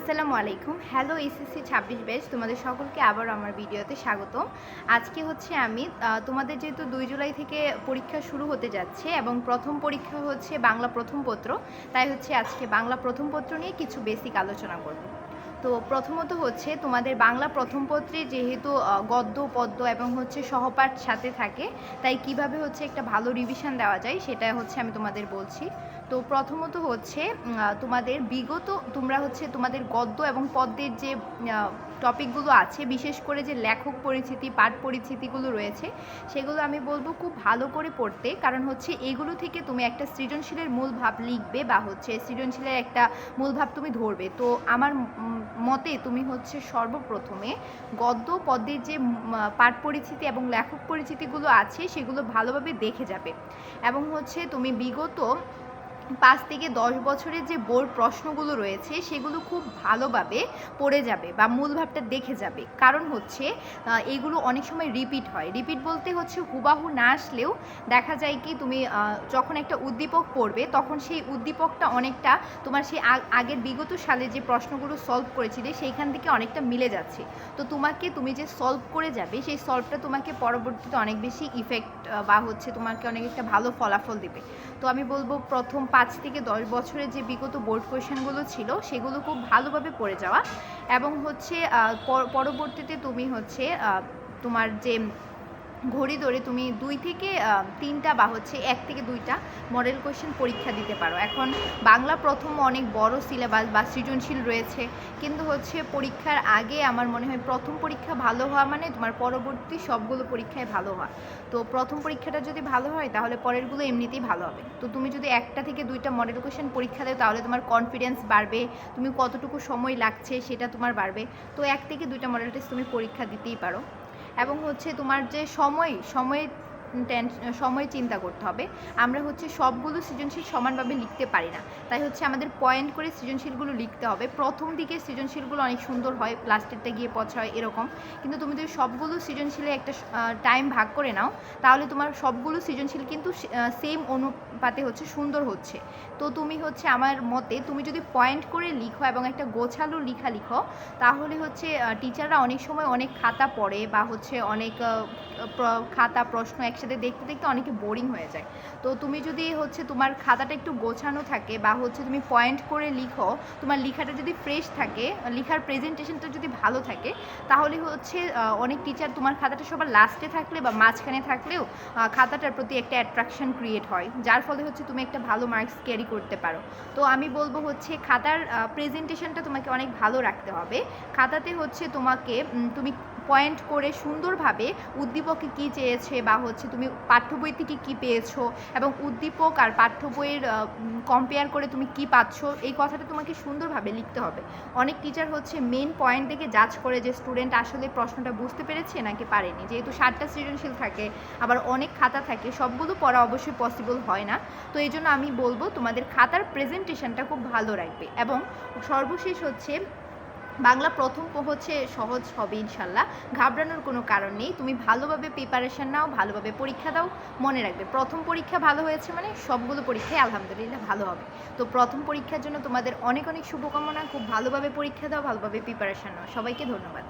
আসসালামু আলাইকুম। Hello SSC ২৬ batch, তোমাদের সকলকে আবার আমার ভিডিওতে স্বাগতম। আজকে হচ্ছে আমি তোমাদের যেহেতু ২ জুলাই থেকে পরীক্ষা শুরু হতে যাচ্ছে এবং প্রথম পরীক্ষা হচ্ছে বাংলা প্রথম পত্র, তাই হচ্ছে আজকে বাংলা প্রথম পত্র নিয়ে কিছু বেসিক আলোচনা করব। তো প্রথমত হচ্ছে তোমাদের বাংলা প্রথম পত্রে যেহেতু গদ্য পদ্য এবং হচ্ছে সহপাঠ সাথে থাকে, তাই কিভাবে হচ্ছে একটা ভালো রিভিশন দেওয়া যায় সেটা হচ্ছে আমি তোমাদের বলছি। তো প্রথমত হচ্ছে তোমাদের বিগত তোমরা হচ্ছে তোমাদের গদ্য এবং পদ্যের যে টপিকগুলো আছে, বিশেষ করে যে লেখক পরিচিতি পাঠ পরিচিতিগুলো রয়েছে, সেগুলো আমি বলবো খুব ভালো করে পড়তে। কারণ হচ্ছে এগুলো থেকে তুমি একটা সৃজনশীলের মূল ভাব লিখবে বা হচ্ছে সৃজনশীলের একটা মূল ভাব তুমি ধরবে। তো আমার মতে তুমি হচ্ছে সর্বপ্রথমে গদ্য পদ্যের যে পাঠ পরিচিতি এবং লেখক পরিচিতিগুলো আছে সেগুলো ভালোভাবে দেখে যাবে এবং হচ্ছে তুমি বিগত ৫ থেকে ১০ বছরের যে বোর্ড প্রশ্নগুলো রয়েছে সেগুলো খুব ভালোভাবে পড়ে যাবে বা মূল ভাবটা দেখে যাবে। কারণ হচ্ছে এগুলো অনেক সময় রিপিট হয়। রিপিট বলতে হচ্ছে হুবাহু না আসলেও দেখা যায় কি তুমি যখন একটা উদ্দীপক পড়বে তখন সেই উদ্দীপকটা অনেকটা তোমার সেই আগের বিগত সালে যে প্রশ্নগুলো সলভ করেছিলে সেইখান থেকে অনেকটা মিলে যাচ্ছে। তো তুমি যে সলভ করে যাবে সেই সলভটা তোমাকে পরবর্তীতে অনেক বেশি ইফেক্ট বা হচ্ছে তোমাকে অনেক একটা ভালো ফলাফল দেবে। তো আমি বলবো প্রথম ৫ থেকে ১০ বছরের যে বিগত বোর্ড কোয়েশনগুলো ছিল সেগুলো খুব ভালোভাবে পড়ে যাওয়া এবং হচ্ছে পরবর্তীতে তুমি হচ্ছে তোমার যে ঘড়ি ধরে তুমি ২ থেকে ৩টা বা হচ্ছে ১ থেকে ২টা মডেল কোয়েশ্চেন পরীক্ষা দিতে পারো। এখন বাংলা প্রথম অনেক বড় সিলেবাস বা সৃজনশীল রয়েছে, কিন্তু হচ্ছে পরীক্ষার আগে আমার মনে হয় প্রথম পরীক্ষা ভালো হওয়া মানে তোমার পরবর্তী সবগুলো পরীক্ষায় ভালো হওয়া। তো প্রথম পরীক্ষাটা যদি ভালো হয় তাহলে পরেরগুলো এমনিতেই ভালো হবে। তো তুমি যদি ১টা থেকে ২টা মডেল কোয়েশ্চেন পরীক্ষা দাও তাহলে তোমার কনফিডেন্স বাড়বে, তুমি কতটুকু সময় লাগছে সেটা তোমার বাড়বে। তো ১ থেকে ২টা মডেল টেস্ট তুমি পরীক্ষা দিতেই পারো। এবং হচ্ছে তোমার যে সময় চিন্তা করতে হবে। আমরা হচ্ছে সবগুলো সৃজনশীল সমানভাবে লিখতে পারি না, তাই হচ্ছে আমাদের পয়েন্ট করে সৃজনশীলগুলো লিখতে হবে। প্রথম দিকে সৃজনশীলগুলো অনেক সুন্দর হয়, লাস্টেরটা গিয়ে পচা হয় এরকম, কিন্তু তুমি যদি সবগুলো সৃজনশীলে একটা টাইম ভাগ করে নাও তাহলে তোমার সবগুলো সৃজনশীল কিন্তু সেম অনুপাতে হচ্ছে সুন্দর হচ্ছে। তো তুমি হচ্ছে আমার মতে তুমি যদি পয়েন্ট করে লিখো এবং একটা গোছালো লিখো তাহলে হচ্ছে টিচাররা অনেক সময় অনেক খাতা পড়ে বা হচ্ছে অনেক খাতা প্রশ্ন একসাথে দেখতে দেখতে অনেকে বোরিং হয়ে যায়। তো তুমি যদি হচ্ছে তোমার খাতাটা একটু গোছানো থাকে বা হচ্ছে তুমি পয়েন্ট করে লিখো, তোমার লেখাটা যদি ফ্রেশ থাকে, লেখার প্রেজেন্টেশনটা যদি ভালো থাকে, তাহলে হচ্ছে অনেক টিচার তোমার খাতাটা সবার লাস্টে থাকলে বা মাঝখানে থাকলেও খাতাটার প্রতি একটা অ্যাট্রাকশন ক্রিয়েট হয়, যার ফলে হচ্ছে তুমি একটা ভালো মার্কস ক্যারি করতে পারো। তো আমি বলবো হচ্ছে খাতার প্রেজেন্টেশনটা তোমাকে অনেক ভালো রাখতে হবে। খাতাতে হচ্ছে তুমি পয়েন্ট করে সুন্দরভাবে উদ্দীপকে কী চেয়েছে বা হচ্ছে তুমি পাঠ্য বই থেকে কী পেয়েছো এবং উদ্দীপক আর পাঠ্য বইয়ের কম্পেয়ার করে তুমি কী পাচ্ছ এই কথাটা তোমাকে সুন্দরভাবে লিখতে হবে। অনেক টিচার হচ্ছে মেন পয়েন্ট দেখে জাজ করে যে স্টুডেন্ট আসলে প্রশ্নটা বুঝতে পেরেছে নাকি পারেনি। যেহেতু 7টা সৃজনশীল থাকে, আবার অনেক খাতা থাকে, সবগুলো পড়া অবশ্যই পসিবল হয় না। তো এই জন্য আমি বলবো তোমাদের খাতার প্রেজেন্টেশনটা খুব ভালো রাখবে। এবং সর্বশেষ হচ্ছে বাংলা প্রথম হচ্ছে সহজ হবে ইনশাল্লাহ, ঘাবড়ানোর কোনো কারণ নেই। তুমি ভালোভাবে প্রিপারেশান নাও, ভালোভাবে পরীক্ষা দাও। মনে রাখবে প্রথম পরীক্ষা ভালো হয়েছে মানে সবগুলো পরীক্ষায় আলহামদুলিল্লাহ ভালো হবে। তো প্রথম পরীক্ষার জন্য তোমাদের অনেক অনেক শুভকামনা। খুব ভালোভাবে পরীক্ষা দাও, ভালোভাবে প্রিপারেশান নাও। সবাইকে ধন্যবাদ।